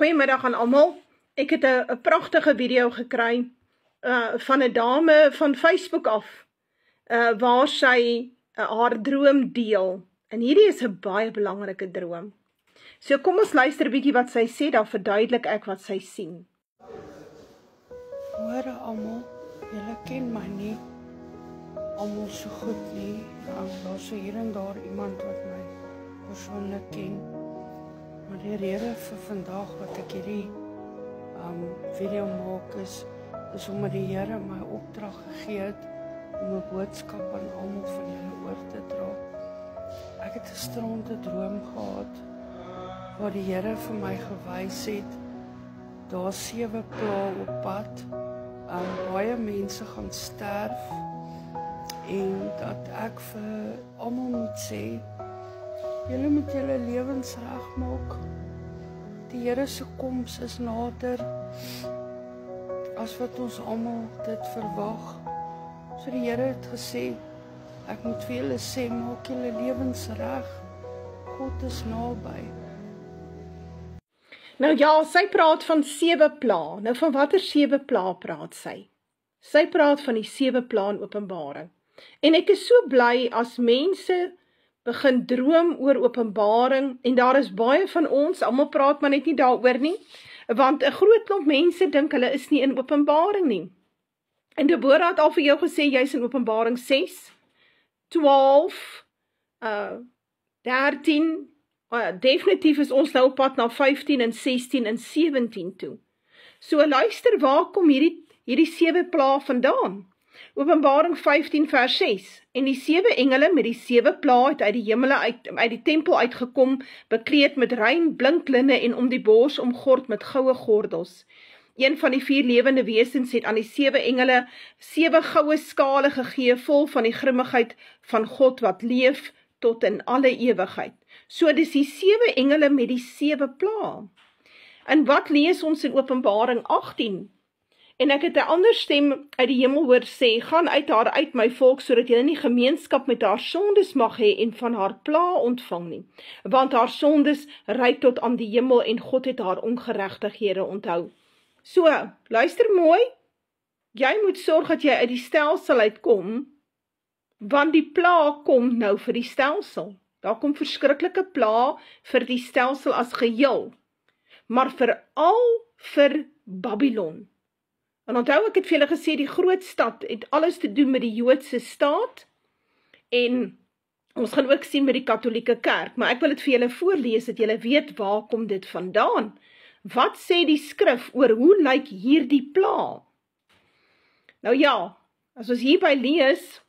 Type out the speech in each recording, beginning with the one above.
Goeiemiddag aan almal. Ek het 'n pragtige video gekry van 'n dame van Facebook af waar sy haar droom deel. En hierdie is 'n baie belangrike droom. So kom ons luister 'n bietjie wat sy sê, dan verduidelik ek wat sy sien. Hoor almal, julle ken my nie almal so goed nie. Daar's so hier en daar iemand wat my persoonlik ken. Maar die rede vir vandag wat ek hierdie video maak is omdat die Here my opdrag gegee het om 'n boodskap aan almal van julle oor te dra. Ek het 'n strande droom gehad waar die Here vir my gewys het daar's 7 plaae op pad. Baie mense gaan sterf en dat ek vir almal moet sê, julle moet julle lewens regmaak. Die Here se koms is nader as wat ons almal dit verwag. So die Here het gesê, ek moet vir julle sê, maak julle lewens reg. God is naby. Nou ja, sy praat van 7 plaae. Nou van watter 7 plaae praat sy? Sy praat van die 7 plaae in Openbaring. En ek is so bly as mense begin droom oor Openbaring, en daar is baie van ons, almal praat maar net nie daaroor nie, want 'n groot klomp mense dink hulle is nie in Openbaring nie. En Deborah het al vir jou gesê, jy's in Openbaring 6, 12, 13, definitief is ons nou op pad na 15 en 16 en 17 toe. So luister, waar kom hierdie 7 plaae vandaan? Openbaring 15 vers 6, en die 7 engele met die 7 plaae het uit die hemele uit die tempel uitgekom, bekleed met rein blink linne en om die bors omgord met goue gordels. Een van die 4 lewende wesens het aan die 7 engele 7 goue skale gegee, vol van die grimmigheid van God wat leef tot in alle ewigheid. So dis die 7 engele met die 7 plaae. En wat lees ons in Openbaring 18? En ek het 'n ander stem uit die hemel hoor sê, gaan uit haar uit my volk, sodat jy nie gemeenskap met haar sondes mag hê en van haar plaae ontvang nie. Want haar sondes reik tot aan die hemel en God het haar ongeregtighede onthou. So, luister mooi, jy moet sorg dat jy uit die stelsel uitkom, want die plaae kom nou vir die stelsel. Daar kom verskriklike plaae vir die stelsel as geheel, maar veral vir Babylon. En onthou, ek het vir julle gesê, die groot stad het alles te doen met die Joodse staat, en ons gaan ook sien met die Katolieke kerk, maar ek wil dit vir julle voorlees, dat julle weet waar kom dit vandaan. Wat sê die skrif oor hoe lyk hierdie plaae? Nou ja, as ons hierby lees,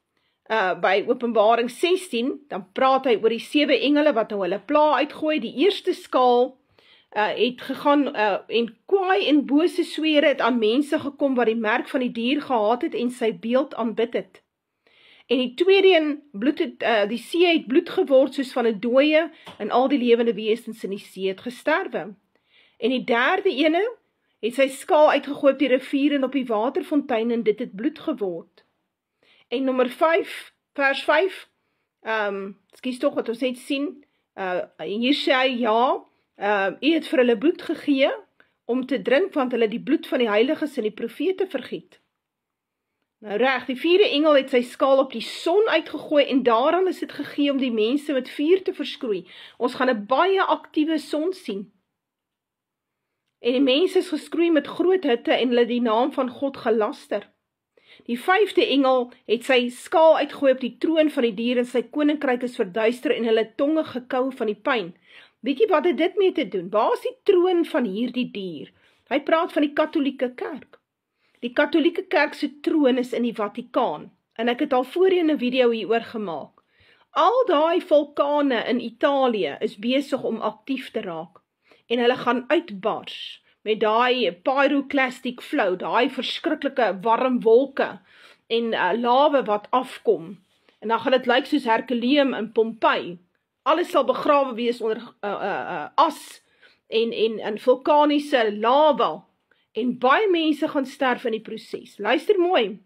by Openbaring 16, dan praat hy oor die 7 engele wat nou hulle plaae uitgooi. Die eerste skaal het gegaan en kwaai en bose swere het aan mense gekom wat die merk van die dier gehaat het en sy beeld aanbid het. En die tweede een, die see het bloed geword soos van 'n dooie, en al die lewende wesens in die see het gesterwe. En die derde ene het sy skaal uitgegooi op die rivier en op die waterfontein, en dit het bloed geword. En nommer 5, vers 5, skus tog wat ons net sien, hier sê hy, ja, u het vir hulle bloed gegee om te drink, want hulle die bloed van die heiliges en die profete vergiet. Nou reg, die 4de engel het sy skaal op die son uitgegooi, en daaraan is dit gegee om die mense met vuur te verskroei. Ons gaan 'n baie aktiewe son sien. En die mense is geskroei met groot hitte, en hulle die naam van God gelaster. Die 5de engel het sy skaal uitgegooi op die troon van die dier, en sy koninkryk is verduister, en hulle tonge gekou van die pyn. Weet jy wat het dit mee te doen? Waar is die troon van hierdie dier? Hy praat van die Katolieke kerk. Die Katolieke kerk se troon is in die Vatikaan, en ek het al voorheen 'n video hieroor gemaak. Al daai vulkane in Italië is besig om aktief te raak, en hulle gaan uitbars met daai pyroclastic flow, daai verskriklike warm wolke en lawe wat afkom. En dan gaan dit lyk soos Herculeum in Pompeii. Alles sal begrawe wees onder as en vulkaniese lava, en baie mense gaan sterf in die proses. Luister mooi,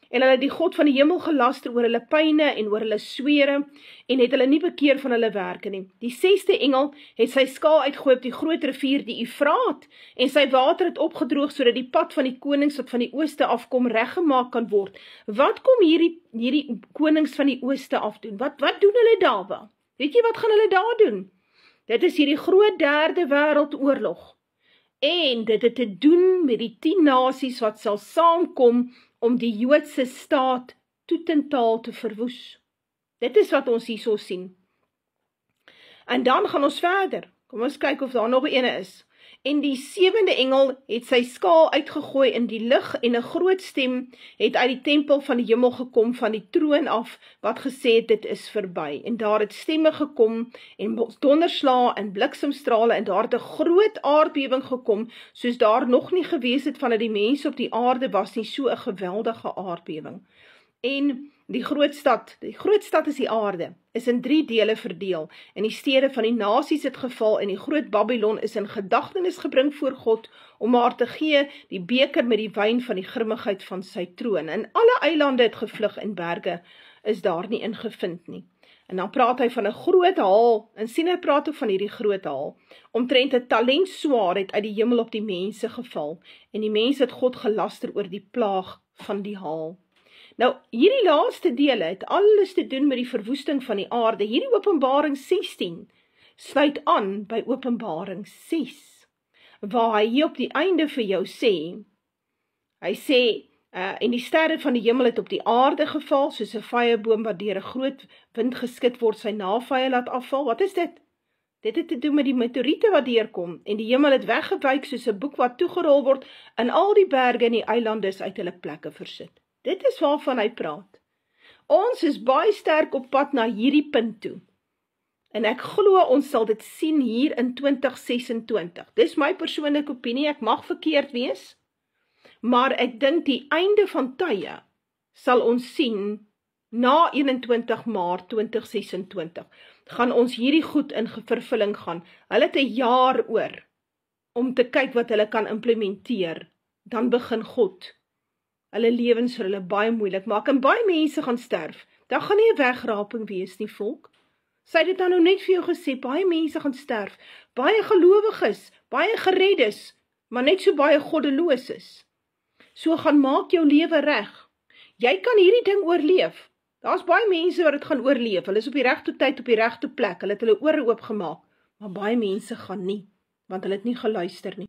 en hulle het die God van die hemel gelaster oor hulle pyne en oor hulle swere, en het hulle nie bekeer van hulle werke nie. Die 6de engel het sy skaal uitgegooi op die groot rivier, die Eufraat, en sy water het opgedroog, sodat die pad van die konings wat van die ooste afkom reggemaak kan word. Wat kom hierdie konings van die ooste af doen? Wat doen hulle daar? Weet jy wat gaan hulle daar doen? Dit is hierdie groot derde wêreldoorlog. En dit het te doen met die 10 nasies wat sal saamkom om die Joodse staat totaal te verwoes. Dit is wat ons hierso sien. En dan gaan ons verder. Kom ons kyk of daar nog eene is. En die 7de engel het sy skaal uitgegooi in die lug, en 'n groot stem het uit die tempel van die hemel gekom, van die troon af, wat gesê het, dit is verby. En daar het stemme gekom, en donderslae en bliksemstrale, en daar het 'n groot aardbewing gekom, soos daar nog nie gewees het vandat die mense op die aarde was nie, so 'n geweldige aardbewing. En die groot stad is die aarde, is in 3 dele verdeel, en die stede van die nasies het geval, en die groot Babylon is in gedagtenis gebring voor God, om haar te gee die beker met die wyn van die grimmigheid van sy troon. En alle eilande het gevlug, en berge is daar nie ingevind nie. En dan praat hy van 'n groot haal, en sien hy praat ook van hierdie groot haal, omtrent 'n talent swaar het uit die hemel op die mense geval, en die mense het God gelaster oor die plaag van die haal. Nou, hierdie laaste dele het alles te doen met die verwoesting van die aarde. Hierdie Openbaring 16 sluit aan by Openbaring 6, waar hy hier op die einde vir jou sê, hy sê, en die sterre van die hemel het op die aarde geval, soos 'n vyeboom wat deur 'n groot wind geskit word, sy navye laat afval. Wat is dit? Dit het te doen met die meteoriete wat deurkom, en die hemel het weggewyk soos 'n boek wat toegerol word, en al die berge en die eilande is uit hulle plekke versit. Dit is waarvan hy praat. Ons is baie sterk op pad na hierdie punt toe. En ek glo ons sal dit sien hier in 2026. Dis my persoonlike opinie, ek mag verkeerd wees, maar ek dink die einde van tye sal ons sien na 21 Maart 2026. Gaan ons hierdie goed in vervulling gaan. Hulle het 'n jaar oor om te kyk wat hulle kan implementeer. Dan begin God hulle lewens vir hulle baie moeilik maak, en baie mense gaan sterf. Daar gaan nie 'n wegraping wees nie, volk. Sy het dit dan nou net vir jou gesê, baie mense gaan sterf, baie gelowiges, baie gereddes, maar net so baie goddeloses. So gaan maak jou lewe reg. Jy kan hierdie ding oorleef. Daar's baie mense wat dit gaan oorleef, hulle is op die regte tyd, op die regte plek, hulle het hulle ore oopgemaak, maar baie mense gaan nie, want hulle het nie geluister nie.